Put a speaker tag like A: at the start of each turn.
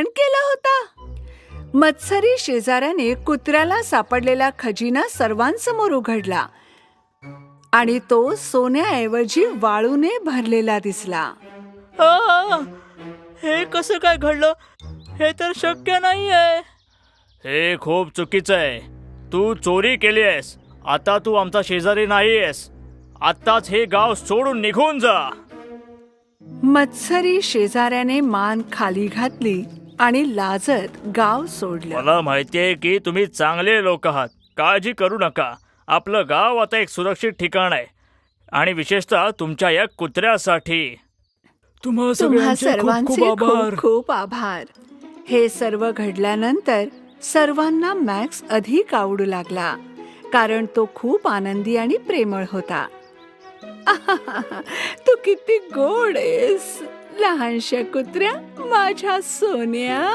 A: अपहरण केलं होतं. मत्सरी शेजाऱ्याने कुत्र्याला सापडलेला खजिना सर्वांसमोर उघडला आणि तो सोन्याऐवजी वाळूने भरलेला दिसला.
B: हे कसं काय घडलं? हे तर शक्य नाहीये. हे खूप चुकीचं आहे. तू चोरी केली आहेस. आता तू आमचा शेजारी नाहीयेस. आत्ताच हे गाव सोडून निघून जा.
A: मत्सरी शेजाऱ्याने मान खाली घातली आणि लाजत गाव सोडलं.
B: मला माहितीये की तुम्ही चांगले लोक आहात. काळजी करू नका. आपलं गाव आता एक सुरक्षित ठिकाण आहे आणि विशेषतः तुमच्या या कुत्र्यासाठी.
A: तुम्हा सर्वांचे खूप खूप आभार. हे सर्व घडल्यानंतर सर्वांना मॅक्स अधिक आवडू लागला, कारण तो खूप आनंदी आणि प्रेमळ होता. तू किती गोड आहेस लहानशा कुत्र्या, माझ्या सोन्या.